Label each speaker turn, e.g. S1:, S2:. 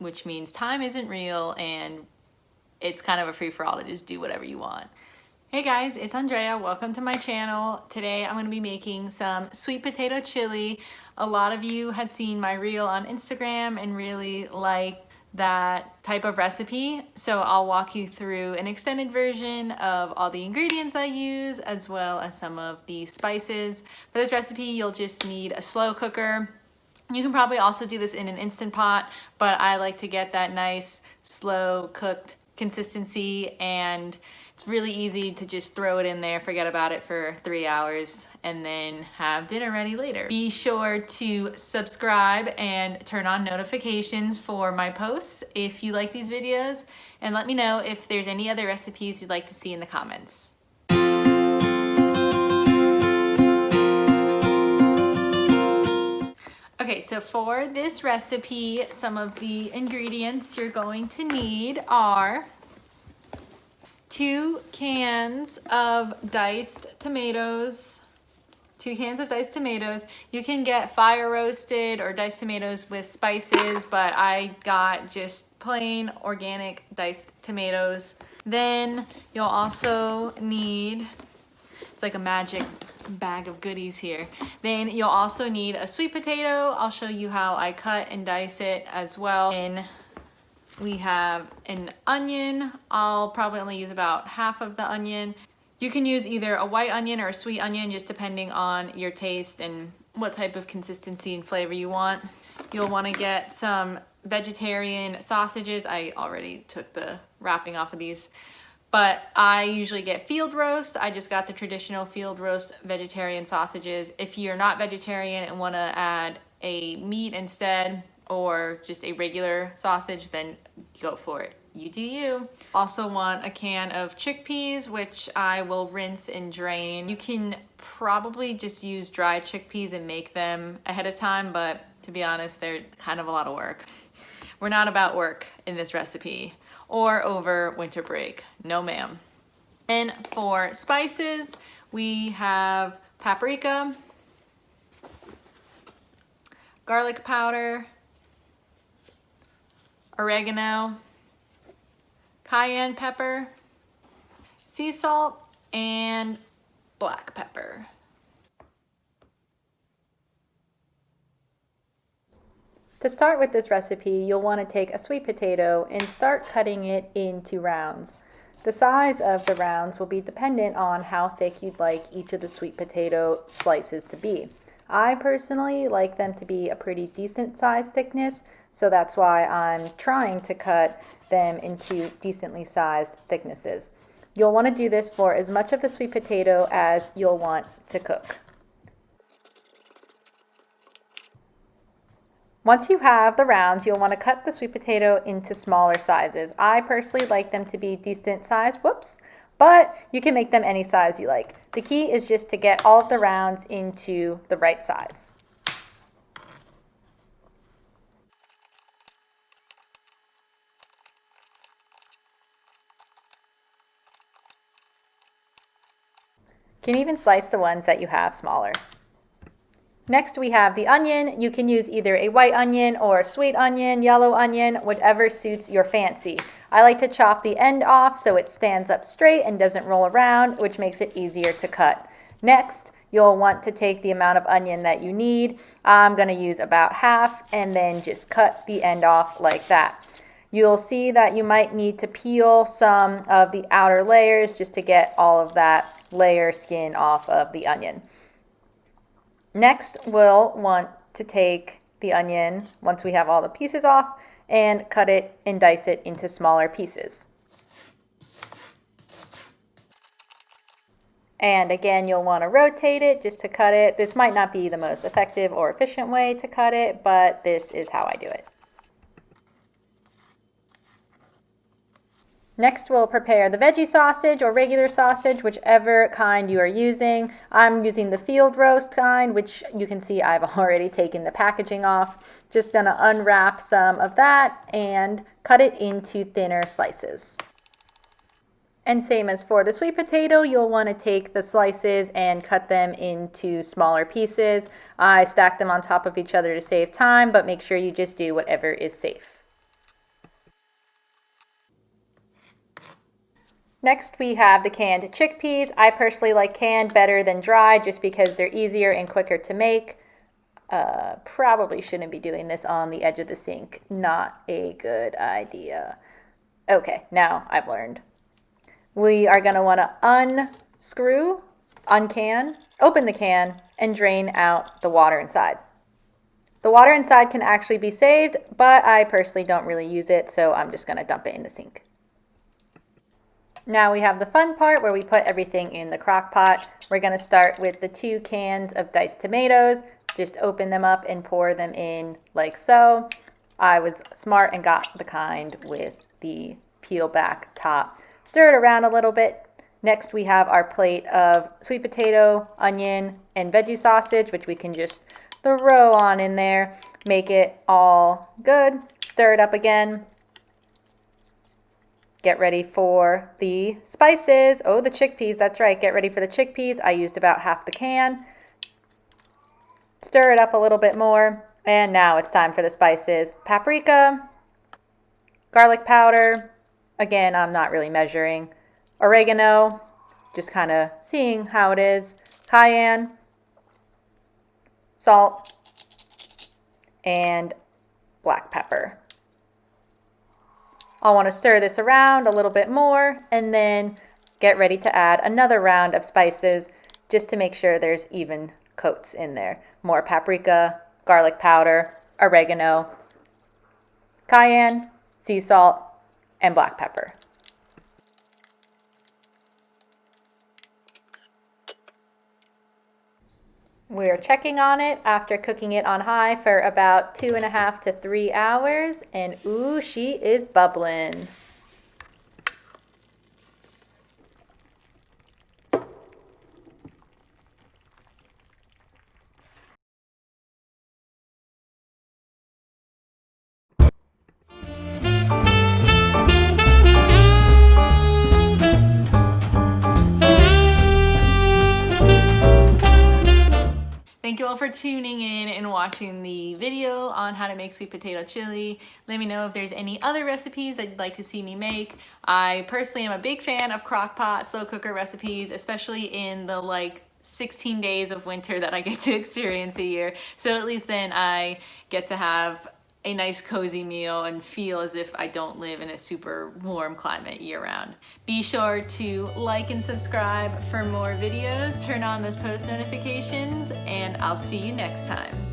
S1: which means time isn't real and it's kind of a free-for-all to just do whatever you want. Hey guys, it's Andrea. Welcome to my channel. Today I'm going to be making some sweet potato chili. A lot of you had seen my reel on Instagram and really like that type of recipe, so I'll walk you through an extended version of all the ingredients I use as well as some of the spices. For this recipe you'll just need a slow cooker. You can probably also do this in an Instant Pot, but I like to get that nice slow cooked consistency, and it's really easy to just throw it in there, forget about it for 3 hours, and then have dinner ready later. Be sure to subscribe and turn on notifications for my posts if you like these videos, and let me know if there's any other recipes you'd like to see in the comments. Okay, so for this recipe, some of the ingredients you're going to need are 2 cans of diced tomatoes. 2 cans of diced tomatoes. You can get fire roasted or diced tomatoes with spices, but I got just plain organic diced tomatoes. Then you'll also need, it's like a magic bag of goodies here. Then you'll also need a sweet potato. I'll show you how I cut and dice it as well. And we have an onion. I'll probably only use about half of the onion. You can use either a white onion or a sweet onion, just depending on your taste and what type of consistency and flavor you want. You'll want to get some vegetarian sausages. I already took the wrapping off of these, but I usually get field roast. I just got the traditional field roast vegetarian sausages. If you're not vegetarian and want to add a meat instead or just a regular sausage, then go for it. You do you. Also want a can of chickpeas, which I will rinse and drain. You can probably just use dry chickpeas and make them ahead of time, but to be honest, they're kind of a lot of work. We're not about work in this recipe or over winter break. No ma'am. And for spices, we have paprika, garlic powder, oregano, cayenne pepper, sea salt, and black pepper. To start with this recipe, you'll want to take a sweet potato and start cutting it into rounds. The size of the rounds will be dependent on how thick you'd like each of the sweet potato slices to be. I personally like them to be a pretty decent size thickness, so that's why I'm trying to cut them into decently sized thicknesses. You'll want to do this for as much of the sweet potato as you'll want to cook. Once you have the rounds, you'll want to cut the sweet potato into smaller sizes. I personally like them to be decent size, but you can make them any size you like. The key is just to get all of the rounds into the right size. You can even slice the ones that you have smaller. Next we have the onion. You can use either a white onion or a sweet onion, yellow onion, whatever suits your fancy. I like to chop the end off so it stands up straight and doesn't roll around, which makes it easier to cut. Next, you'll want to take the amount of onion that you need. I'm going to use about half and then just cut the end off like that. You'll see that you might need to peel some of the outer layers just to get all of that layer skin off of the onion. Next, we'll want to take the onion, once we have all the pieces off, and cut it and dice it into smaller pieces. And again, you'll want to rotate it just to cut it. This might not be the most effective or efficient way to cut it, but this is how I do it. Next, we'll prepare the veggie sausage or regular sausage, whichever kind you are using. I'm using the field roast kind, which you can see I've already taken the packaging off. Just gonna unwrap some of that and cut it into thinner slices. And same as for the sweet potato, you'll want to take the slices and cut them into smaller pieces. I stack them on top of each other to save time, but make sure you just do whatever is safe. Next, we have the canned chickpeas. I personally like canned better than dry just because they're easier and quicker to make. Probably shouldn't be doing this on the edge of the sink. Not a good idea. Okay, now I've learned. We are going to want to unscrew, uncan, open the can, and drain out the water inside. The water inside can actually be saved, but I personally don't really use it, so I'm just going to dump it in the sink. Now we have the fun part where we put everything in the crock pot. We're going to start with the 2 cans of diced tomatoes. Just open them up and pour them in like so. I was smart and got the kind with the peel back top. Stir it around a little bit. Next we have our plate of sweet potato, onion, and veggie sausage, which we can just throw on in there. Make it all good. Stir it up again. Get ready for the spices. Oh, the chickpeas, that's right. Get ready for the chickpeas. I used about half the can. Stir it up a little bit more. And now it's time for the spices. Paprika, garlic powder. Again, I'm not really measuring. Oregano, just kind of seeing how it is. Cayenne, salt, and black pepper. I'll want to stir this around a little bit more and then get ready to add another round of spices just to make sure there's even coats in there. More paprika, garlic powder, oregano, cayenne, sea salt, and black pepper. We're checking on it after cooking it on high for about 2.5 to 3 hours, and ooh, she is bubbling. Thank you all for tuning in and watching the video on how to make sweet potato chili. Let me know if there's any other recipes that you'd like to see me make. I personally am a big fan of Crockpot slow cooker recipes, especially in the 16 days of winter that I get to experience a year. So at least then I get to have a nice cozy meal and feel as if I don't live in a super warm climate year round. Be sure to like and subscribe for more videos, turn on those post notifications, and I'll see you next time.